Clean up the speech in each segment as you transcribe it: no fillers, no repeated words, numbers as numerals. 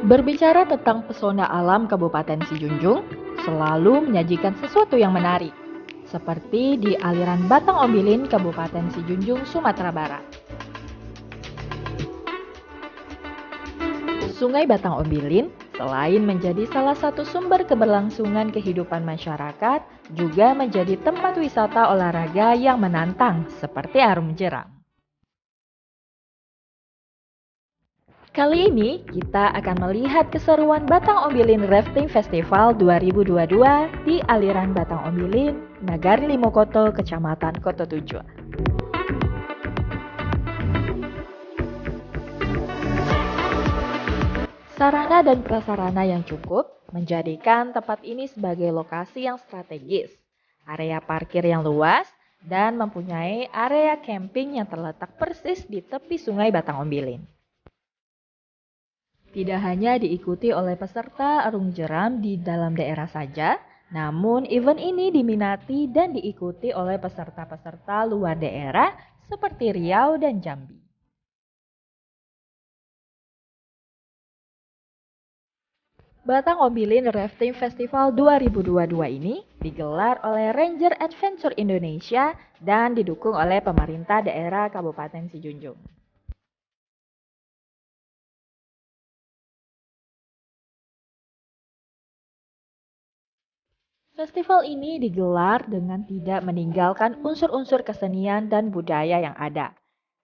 Berbicara tentang pesona alam Kabupaten Sijunjung, selalu menyajikan sesuatu yang menarik, seperti di aliran Batang Ombilin Kabupaten Sijunjung, Sumatera Barat. Sungai Batang Ombilin, selain menjadi salah satu sumber keberlangsungan kehidupan masyarakat, juga menjadi tempat wisata olahraga yang menantang, seperti arum jeram. Kali ini kita akan melihat keseruan Batang Ombilin Rafting Festival 2022 di aliran Batang Ombilin, Nagari Limokoto, Kecamatan Koto Tujuh. Sarana dan prasarana yang cukup menjadikan tempat ini sebagai lokasi yang strategis, area parkir yang luas, dan mempunyai area camping yang terletak persis di tepi Sungai Batang Ombilin. Tidak hanya diikuti oleh peserta arung jeram di dalam daerah saja, namun event ini diminati dan diikuti oleh peserta-peserta luar daerah seperti Riau dan Jambi. Batang Ombilin Rafting Festival 2022 ini digelar oleh Ranger Adventure Indonesia dan didukung oleh pemerintah daerah Kabupaten Sijunjung. Festival ini digelar dengan tidak meninggalkan unsur-unsur kesenian dan budaya yang ada.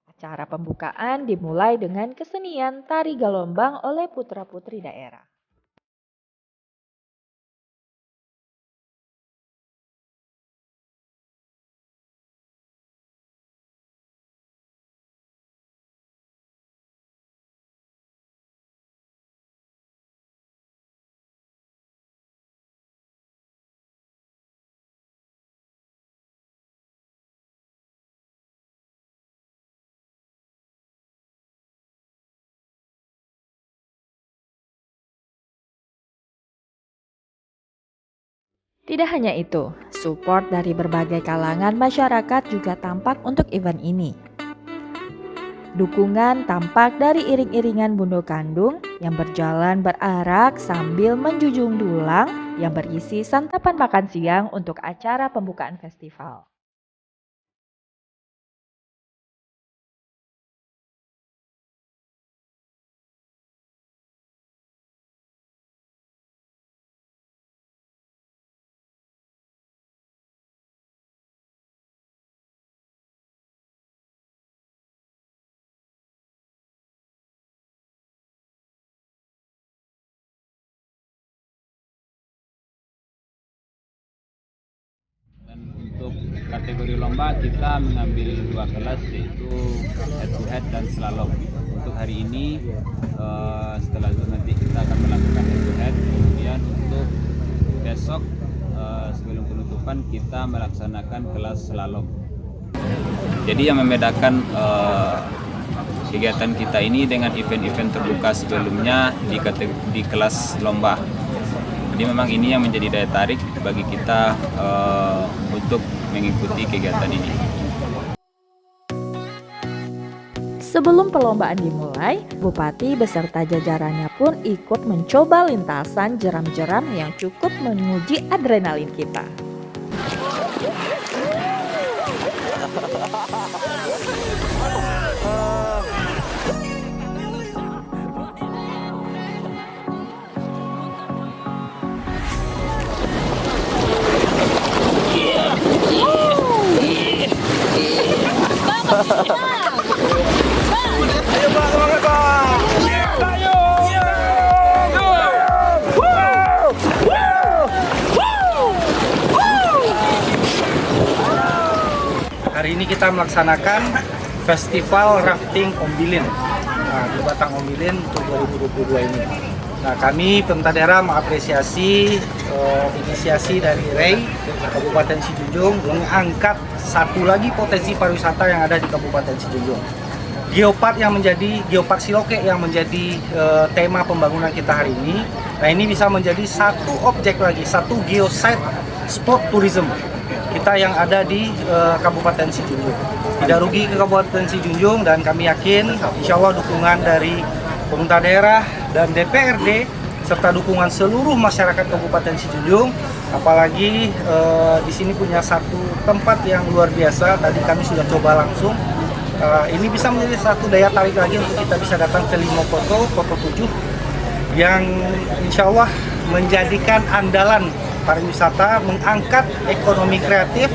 Acara pembukaan dimulai dengan kesenian tari galombang oleh putra-putri daerah. Tidak hanya itu, support dari berbagai kalangan masyarakat juga tampak untuk event ini. Dukungan tampak dari iring-iringan Bundo Kandung yang berjalan berarak sambil menjunjung dulang yang berisi santapan makan siang untuk acara pembukaan festival. Dan untuk kategori lomba kita mengambil 2 kelas, yaitu head to head dan slalom. Untuk hari ini setelah itu nanti kita akan melakukan head to head. Kemudian untuk besok sebelum penutupan kita melaksanakan kelas slalom. Jadi yang membedakan kegiatan kita ini dengan event-event terbuka sebelumnya di kelas lomba. Jadi memang ini yang menjadi daya tarik bagi kita untuk mengikuti kegiatan ini. Sebelum perlombaan dimulai, Bupati beserta jajarannya pun ikut mencoba lintasan jeram-jeram yang cukup menguji adrenalin kita. Hari ini kita melaksanakan Festival Rafting Ombilin di Batang Ombilin untuk 2022 ini. Nah, kami pemerintah daerah mengapresiasi inisiasi dari REI Kabupaten Sijunjung mengangkat satu lagi potensi pariwisata yang ada di Kabupaten Sijunjung. Geopark Siloke yang menjadi tema pembangunan kita hari ini. Nah, ini bisa menjadi satu objek lagi, satu geosite spot tourism kita yang ada di Kabupaten Sijunjung. Tidak rugi ke Kabupaten Sijunjung, dan kami yakin insya Allah dukungan dari pemerintah daerah, dan DPRD serta dukungan seluruh masyarakat Kabupaten Sijunjung. Apalagi di sini punya satu tempat yang luar biasa. Tadi kami sudah coba langsung. Ini bisa menjadi satu daya tarik lagi untuk kita bisa datang ke Limokoto, Koto 7, yang insya Allah menjadikan andalan pariwisata, mengangkat ekonomi kreatif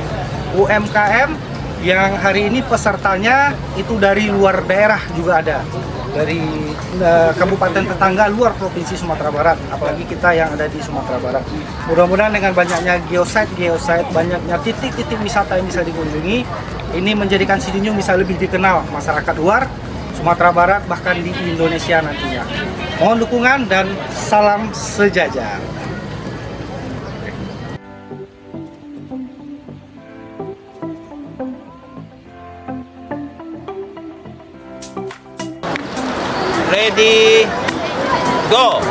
UMKM yang hari ini pesertanya itu dari luar daerah juga ada, dari kabupaten tetangga luar provinsi Sumatera Barat, apalagi kita yang ada di Sumatera Barat. Mudah-mudahan dengan banyaknya geosite, banyaknya titik-titik wisata yang bisa dikunjungi, ini menjadikan Sijunjung bisa lebih dikenal masyarakat luar Sumatera Barat, bahkan di Indonesia nantinya. Mohon dukungan dan salam sejajar. Ready, go!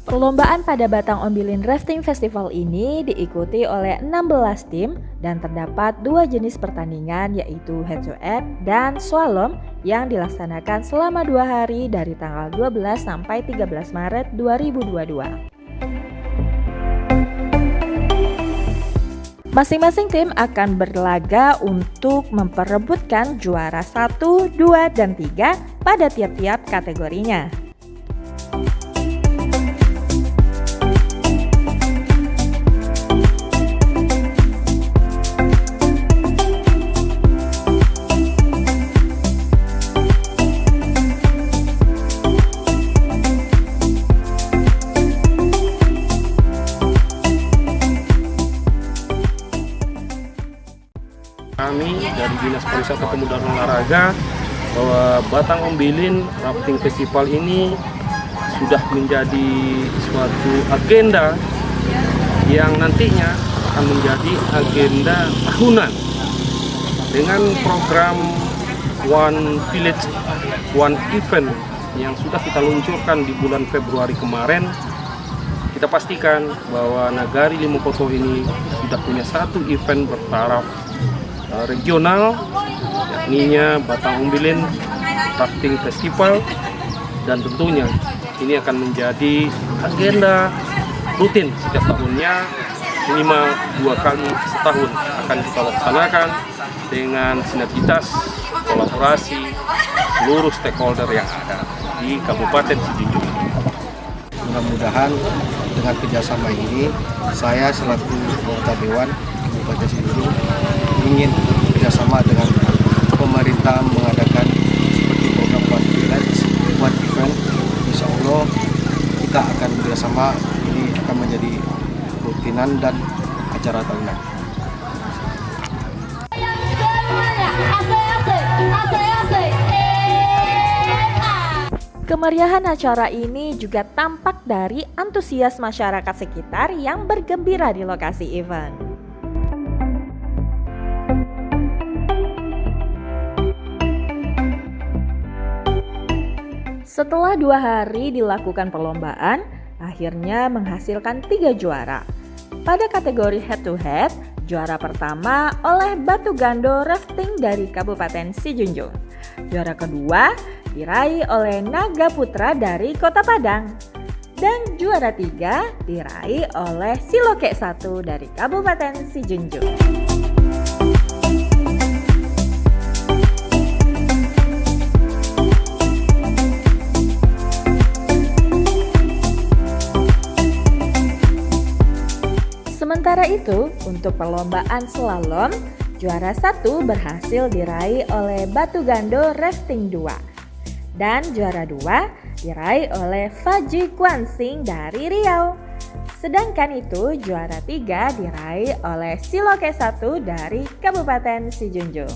Perlombaan pada Batang Ombilin Rafting Festival ini diikuti oleh 16 tim dan terdapat 2 jenis pertandingan, yaitu head to head dan slalom yang dilaksanakan selama 2 hari dari tanggal 12 sampai 13 Maret 2022. Masing-masing tim akan berlaga untuk memperebutkan juara 1, 2, dan 3 pada tiap-tiap kategorinya. Kami dari Dinas Pariwisata Pemuda dan Olahraga bahwa Batang Ombilin Rafting Festival ini sudah menjadi suatu agenda yang nantinya akan menjadi agenda tahunan dengan program One Village, One Event yang sudah kita luncurkan di bulan Februari kemarin. Kita pastikan bahwa Nagari Limokoto ini sudah punya satu event bertaraf regional, yakninya Batang Ombilin Rafting Festival, dan tentunya ini akan menjadi agenda rutin setiap tahunnya, minimal 2 kali setahun akan kita laksanakan dengan sinergitas kolaborasi seluruh stakeholder yang ada di Kabupaten Sijunjung. Mudah-mudahan dengan kerjasama ini, saya selaku anggota Dewan Kabupaten Sijunjung ingin kerjasama dengan pemerintah mengadakan seperti program One Village, One Event. Insya Allah kita akan bekerjasama, ini akan menjadi rutinan dan acara tahunan. Kemeriahan acara ini juga tampak dari antusias masyarakat sekitar yang bergembira di lokasi event. Setelah 2 hari dilakukan perlombaan, akhirnya menghasilkan 3 juara. Pada kategori head to head, juara pertama oleh Batu Gando Rafting dari Kabupaten Sijunjung. Juara kedua diraih oleh Naga Putra dari Kota Padang. Dan juara 3 diraih oleh Silokek 1 dari Kabupaten Sijunjung. Sementara itu, untuk perlombaan slalom, juara 1 berhasil diraih oleh Batu Gando Rafting 2. Dan juara 2 diraih oleh Faji Kwansing dari Riau. Sedangkan itu juara 3 diraih oleh Siloke 1 dari Kabupaten Sijunjung.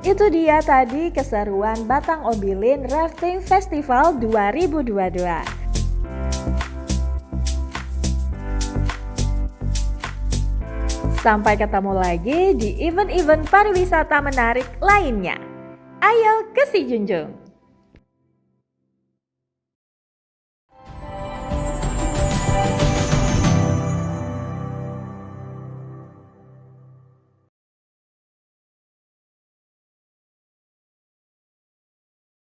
Itu dia tadi keseruan Batang Ombilin Rafting Festival 2022. Sampai ketemu lagi di event-event pariwisata menarik lainnya. Ayo ke Sijunjung!